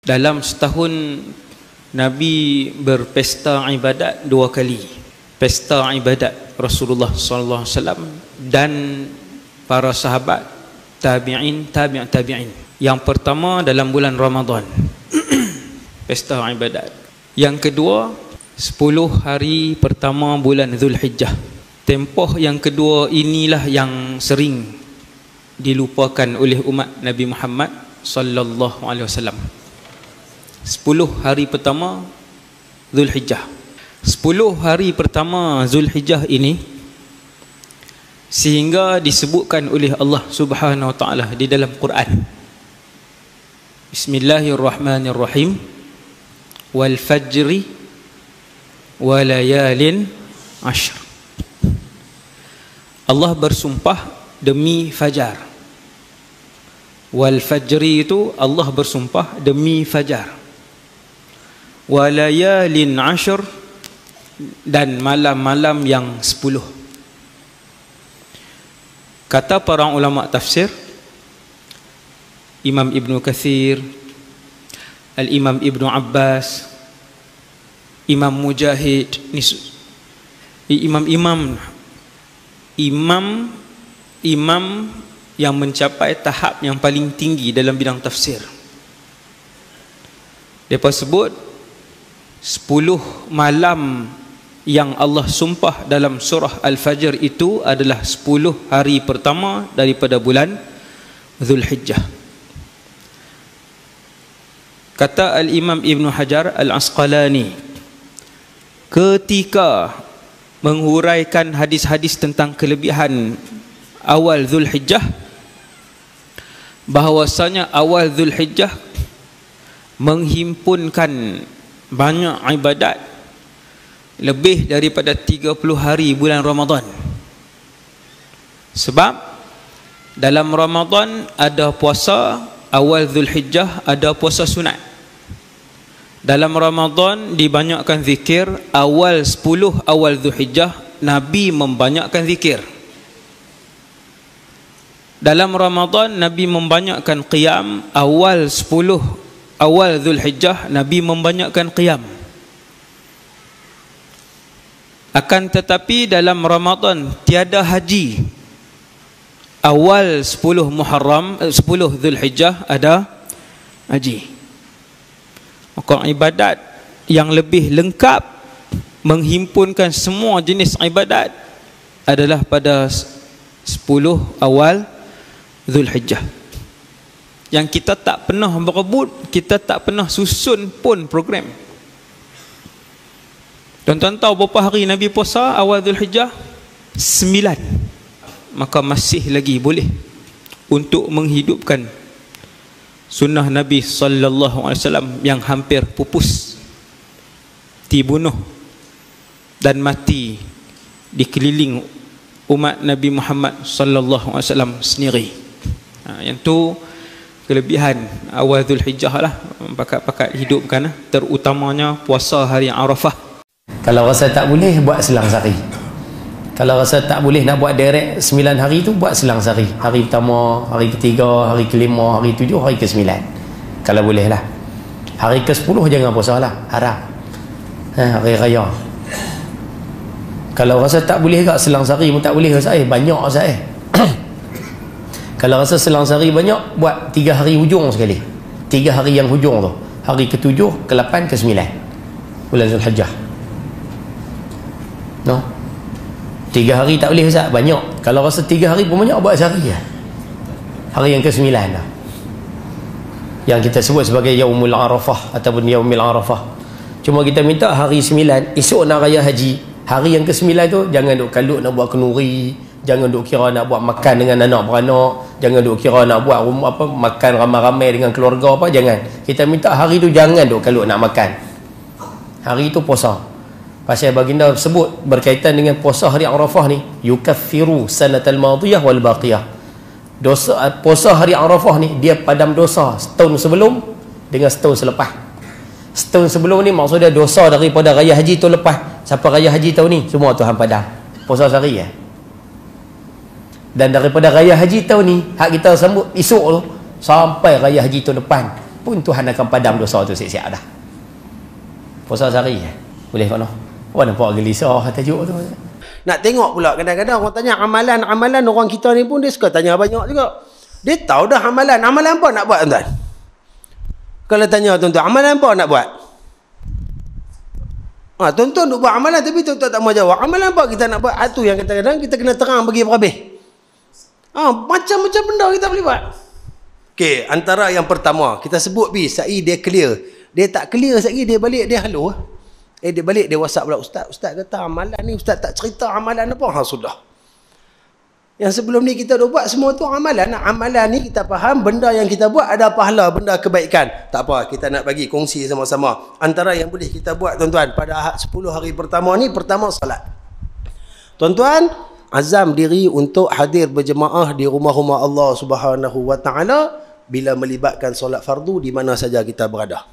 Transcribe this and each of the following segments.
Dalam setahun Nabi berpesta ibadat 2 kali. Pesta ibadat Rasulullah sallallahu alaihi wasallam dan para sahabat, tabi'in, tabi'in. Yang pertama dalam bulan Ramadan. Pesta ibadat. Yang kedua 10 hari pertama bulan Zulhijjah. Tempoh yang kedua inilah yang sering dilupakan oleh umat Nabi Muhammad sallallahu alaihi wasallam. 10 hari pertama Zulhijjah. 10 hari pertama Zulhijjah ini sehingga disebutkan oleh Allah Subhanahu wa taala di dalam Quran. Bismillahirrahmanirrahim. Wal fajri wa layalin ashr. Allah bersumpah demi fajar. Wal fajri itu Allah bersumpah demi fajar. Walayalin ashr, dan malam-malam yang 10. Kata para ulama tafsir, Imam Ibn Kathir, Al-Imam Ibn Abbas, Imam Mujahid, imam yang mencapai tahap yang paling tinggi dalam bidang tafsir. Mereka sebut 10 malam yang Allah sumpah dalam surah Al-Fajr itu adalah 10 hari pertama daripada bulan Zulhijjah. Kata Al-Imam Ibn Hajar Al-Asqalani ketika menghuraikan hadis-hadis tentang kelebihan awal Zulhijjah, bahawasanya awal Zulhijjah menghimpunkan banyak ibadat lebih daripada 30 hari bulan Ramadan. Sebab dalam Ramadan ada puasa awal Zulhijjah, ada puasa sunat. Dalam Ramadan dibanyakkan zikir. Awal 10 awal Zulhijjah Nabi membanyakkan zikir. Dalam Ramadan Nabi membanyakkan qiyam. Awal 10 awal Zulhijjah Nabi membanyakkan qiyam. Akan tetapi dalam Ramadan tiada haji. Awal 10 Muharram, 10 Zulhijjah ada haji. Maka ibadat yang lebih lengkap menghimpunkan semua jenis ibadat adalah pada 10 awal Zulhijjah. Yang kita tak pernah berebut, kita tak pernah susun pun program. Tuan-tuan tahu berapa hari Nabi puasa awal Zulhijjah? 9. Maka masih lagi boleh untuk menghidupkan sunnah Nabi sallallahu alaihi wasallam yang hampir pupus, dibunuh dan mati dikeliling umat Nabi Muhammad sallallahu alaihi wasallam sendiri. Yang tu kelebihan awal Zulhijjah lah, pakat-pakat hidupkan, terutamanya puasa hari Arafah. Kalau rasa tak boleh, buat selang sehari. Kalau rasa tak boleh nak buat direct 9 hari tu, buat selang sehari. Hari pertama, hari ketiga, hari kelima, hari 7, hari ke-9. Kalau boleh lah. Hari ke-10 jangan puasa lah, haram. Hari raya. Kalau rasa tak boleh kat selang sehari pun tak boleh, Ustaz, banyak Ustaz. Kalau rasa selang sehari banyak, buat 3 hari hujung sekali. 3 hari yang hujung tu, hari ke-7, ke-8, ke-9 bulan Zulhijjah. No? 3 hari tak boleh Ustaz, banyak. Kalau rasa 3 hari pun banyak, buat sehari lah. Hari yang ke-9 lah, yang kita sebut sebagai Yaumul Arafah ataupun Yaumil Arafah. Cuma kita minta hari 9, esok nak raya haji, hari yang ke-9 tu jangan duk kalut nak buat kenduri, jangan duk kira nak buat makan dengan anak beranak, jangan duk kira nak buat rumah apa, makan ramai-ramai dengan keluarga apa, jangan. Kita minta hari tu jangan duk kalut nak makan. Hari tu puasa. Pasal baginda sebut berkaitan dengan puasa hari Arafah ni, yukaffiru sanatal madiyah wal baqiyah. Dosa puasa hari Arafah ni dia padam dosa setahun sebelum dengan setahun selepas. Setahun sebelum ni maksudnya dosa daripada raya haji tahun lepas sampai raya haji tahun ni semua Tuhan padam. Puasa sehari ya. Dan daripada raya haji tahun ni hak kita sambut esok tu sampai raya haji tahun depan pun Tuhan akan padam dosa tu siap-siap dah. Puasa sehari boleh kau noh. Awak nampak gelisah tajuk tu. Nak tengok pula kadang-kadang orang tanya amalan orang kita ni pun dia suka tanya banyak juga. Dia tahu dah amalan apa nak buat tuan-tuan. Kalau tanya tuan-tuan, amalan apa nak buat? Tuan-tuan nak buat amalan tapi tuan-tuan tak mau jawab. Amalan apa kita nak buat? Itu yang kadang-kadang kita kena terang bagi berhabis. Macam-macam benda kita boleh buat. Okey, antara yang pertama kita sebut Sa'i dia clear. Dia tak clear sekali, dia balik dia halo. Dia balik dia WhatsApp pula, Ustaz kata amalan ni Ustaz tak cerita amalan apa. Sudah. Yang sebelum ni kita dah buat semua tu amalan. Amalan ni kita faham benda yang kita buat ada pahala, benda kebaikan. Tak apa, kita nak bagi kongsi sama-sama. Antara yang boleh kita buat tuan-tuan pada 10 hari pertama ni, pertama salat. Tuan-tuan, azam diri untuk hadir berjemaah di rumah-rumah Allah Subhanahu wa taala bila melibatkan solat fardu di mana saja kita berada.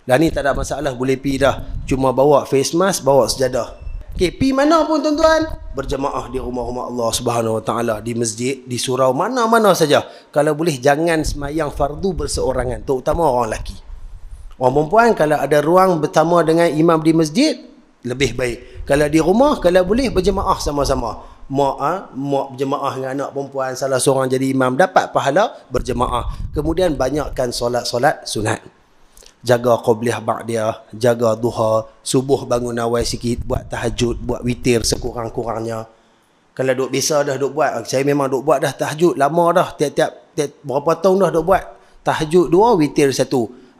Dan ni tak ada masalah, boleh pi dah. Cuma bawa face mask, bawa sejadah. Okey, pi mana pun tuan-tuan, berjemaah di rumah-rumah Allah Subhanahu wa taala, di masjid, di surau, mana-mana saja. Kalau boleh jangan semayang fardu berseorangan, terutama orang lelaki. Orang perempuan kalau ada ruang bersama dengan imam di masjid, lebih baik. Kalau di rumah, kalau boleh berjemaah sama-sama. Mak berjemaah dengan anak perempuan, salah seorang jadi imam, dapat pahala berjemaah. Kemudian banyakkan solat-solat sunat. Jaga qabliyah ba'diyah, jaga duha, subuh bangun awal sikit, buat tahajud, buat witir sekurang-kurangnya. Kalau duk biasa dah duk buat, saya memang duk buat dah tahajud lama dah, tiap berapa tahun dah duk buat. Tahajud 2, witir 1.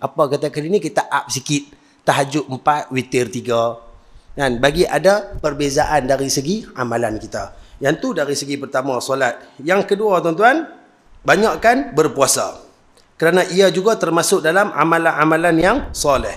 Apa kata kali ni kita up sikit. Tahajud 4, witir 3. Dan bagi ada perbezaan dari segi amalan kita. Yang tu dari segi pertama solat. Yang kedua tuan-tuan, banyakkan berpuasa. Kerana ia juga termasuk dalam amalan-amalan yang soleh.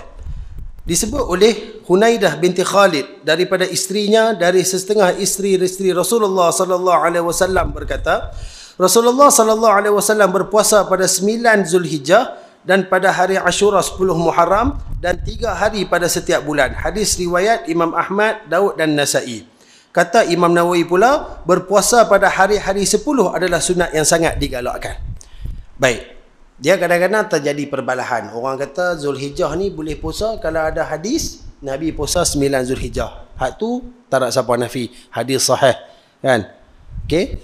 Disebut oleh Hunaidah binti Khalid daripada isterinya, dari setengah isteri Rasulullah sallallahu alaihi wasallam berkata, Rasulullah sallallahu alaihi wasallam berpuasa pada 9 Zulhijjah dan pada hari Ashura 10 Muharram dan 3 hari pada setiap bulan. Hadis riwayat Imam Ahmad, Daud dan Nasa'i. Kata Imam Nawawi pula, berpuasa pada hari-hari 10 adalah sunat yang sangat digalakkan. Baik. Dia kadang-kadang terjadi perbalahan. Orang kata Zulhijjah ni boleh puasa kalau ada hadis Nabi puasa 9 Zulhijjah. Hak tu tak ada siapa nafi. Hadis sahih. Kan? Okey.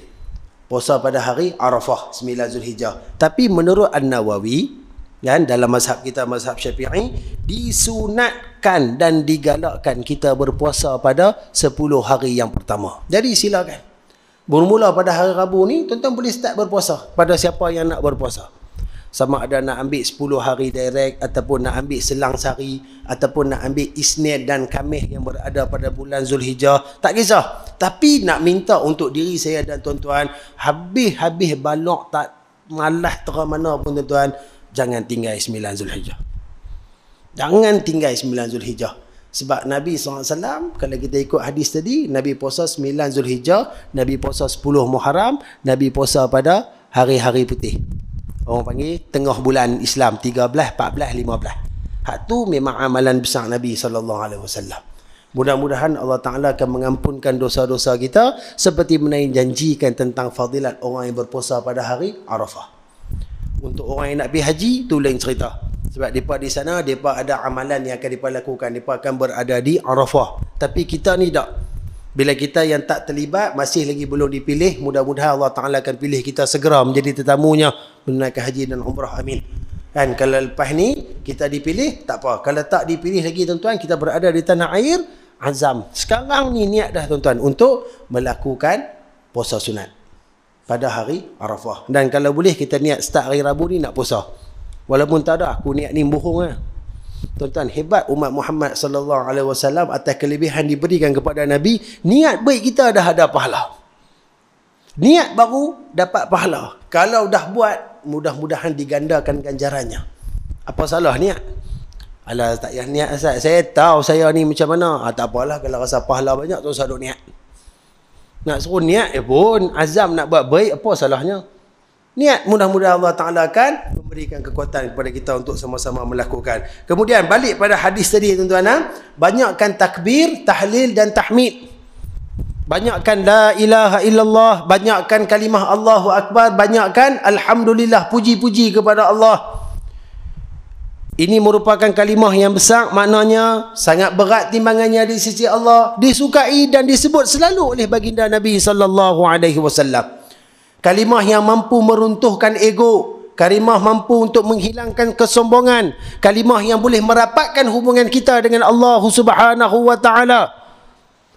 Puasa pada hari Arafah 9 Zulhijjah. Tapi menurut An-Nawawi, kan, dalam mazhab kita, mazhab Syafi'i, disunatkan dan digalakkan kita berpuasa pada 10 hari yang pertama. Jadi silakan. Bermula pada hari Rabu ni, tuan-tuan boleh start berpuasa pada siapa yang nak berpuasa. Sama ada nak ambil 10 hari direct, ataupun nak ambil selang sehari, ataupun nak ambil Isnin dan Khamis yang berada pada bulan Zulhijjah, tak kisah. Tapi nak minta untuk diri saya dan tuan-tuan, habis-habis balok tak malas terang mana pun tuan-tuan, jangan tinggal 9 Zulhijjah. Jangan tinggal 9 Zulhijjah. Sebab Nabi SAW, kalau kita ikut hadis tadi, Nabi puasa 9 Zulhijjah, Nabi puasa 10 Muharram, Nabi puasa pada hari-hari putih. Orang panggil tengah bulan Islam, 13, 14, 15. Hak tu memang amalan besar Nabi SAW. Mudah-mudahan Allah Ta'ala akan mengampunkan dosa-dosa kita seperti mana yang janjikan tentang fadilat orang yang berpuasa pada hari Arafah. Untuk orang yang nak pergi haji, tu lain cerita. Sebab mereka di sana, mereka ada amalan yang akan mereka lakukan. Mereka akan berada di Arafah. Tapi kita ni tak. Bila kita yang tak terlibat, masih lagi belum dipilih, mudah-mudahan Allah Ta'ala akan pilih kita segera menjadi tetamunya menunaikan haji dan umrah. Amin. Kan, kalau lepas ni kita dipilih, tak apa. Kalau tak dipilih lagi tuan-tuan, kita berada di tanah air, azam. Sekarang ni niat dah tuan-tuan untuk melakukan puasa sunat pada hari Arafah. Dan kalau boleh kita niat start hari Rabu ni nak puasa. Walaupun tak ada, aku niat ni bohong lah. Tuan-tuan, hebat umat Muhammad sallallahu alaihi wasallam atas kelebihan diberikan kepada Nabi. Niat baik kita dah ada pahala. Niat baru dapat pahala. Kalau dah buat, mudah-mudahan digandakan ganjarannya. Apa salah niat? Alah, tak payah niat Ustaz. Saya tahu saya ni macam mana. Tak apalah, kalau rasa pahala banyak tu usah duk niat. Nak suruh niat pun azam nak buat baik, apa salahnya? Niat, mudah-mudahan Allah Ta'ala akan memberikan kekuatan kepada kita untuk sama-sama melakukan. Kemudian balik pada hadis tadi tuan-tuan, banyakkan takbir, tahlil dan tahmid. Banyakkan la ilaha illallah, banyakkan kalimah Allahu Akbar, banyakkan alhamdulillah, puji-puji kepada Allah. Ini merupakan kalimah yang besar, maknanya sangat berat timbangannya di sisi Allah, disukai dan disebut selalu oleh baginda Nabi sallallahu alaihi wasallam. Kalimah yang mampu meruntuhkan ego, kalimah mampu untuk menghilangkan kesombongan, kalimah yang boleh merapatkan hubungan kita dengan Allah Subhanahu wa taala.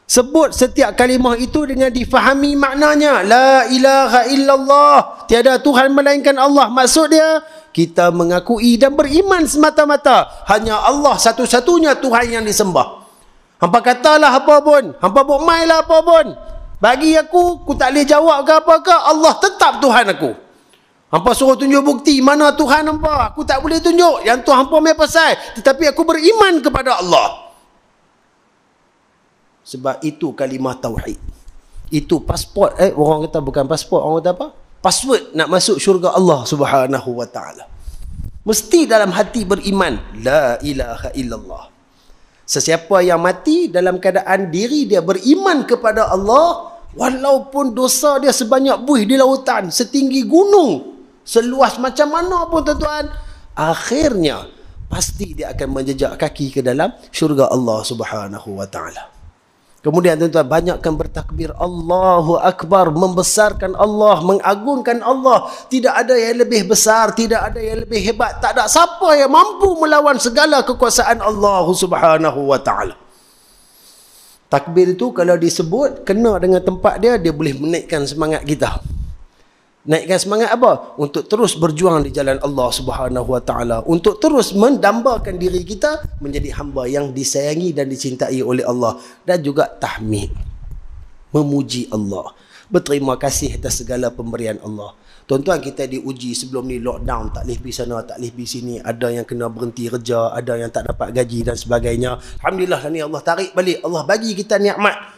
Sebut setiap kalimah itu dengan difahami maknanya. La ilaha illallah, tiada Tuhan melainkan Allah. Maksud dia, kita mengakui dan beriman semata-mata hanya Allah satu-satunya Tuhan yang disembah. Hampa katalah apa pun, hampa buat mailah apa pun, bagi aku tak boleh jawab ke apa ke, Allah tetap Tuhan aku. Hampa suruh tunjuk bukti mana Tuhan hampa, aku tak boleh tunjuk. Yang tu hampa main pasal, tetapi aku beriman kepada Allah. Sebab itu kalimah tauhid. Itu pasport, orang kata bukan pasport, orang kata apa? Password nak masuk syurga Allah Subhanahu wa taala. Mesti dalam hati beriman, la ilaha illallah. Sesiapa yang mati dalam keadaan diri dia beriman kepada Allah, walaupun dosa dia sebanyak buih di lautan, setinggi gunung, seluas macam mana pun tuan-tuan, akhirnya pasti dia akan menjejak kaki ke dalam syurga Allah Subhanahu wa taala. Kemudian tuan-tuan, banyakkan bertakbir Allahu Akbar, membesarkan Allah, mengagungkan Allah. Tidak ada yang lebih besar, tidak ada yang lebih hebat, tak ada siapa yang mampu melawan segala kekuasaan Allah Subhanahu wa taala. Takbir itu kalau disebut kena dengan tempat dia, dia boleh menaikkan semangat kita. Naikkan semangat apa? Untuk terus berjuang di jalan Allah Subhanahu wa taala, untuk terus mendambakan diri kita menjadi hamba yang disayangi dan dicintai oleh Allah, dan juga tahmid, memuji Allah, berterima kasih atas segala pemberian Allah. Tuan-tuan, kita diuji sebelum ni lockdown, tak boleh pergi sana, tak boleh pergi sini, ada yang kena berhenti kerja, ada yang tak dapat gaji dan sebagainya. Alhamdulillah ni Allah tarik balik, Allah bagi kita nikmat.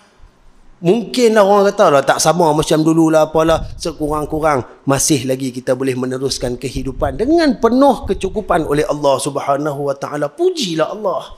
Mungkinlah orang kata lah tak sama macam dulu lah apalah, sekurang-kurang masih lagi kita boleh meneruskan kehidupan dengan penuh kecukupan oleh Allah Subhanahu wa taala. Pujilah Allah.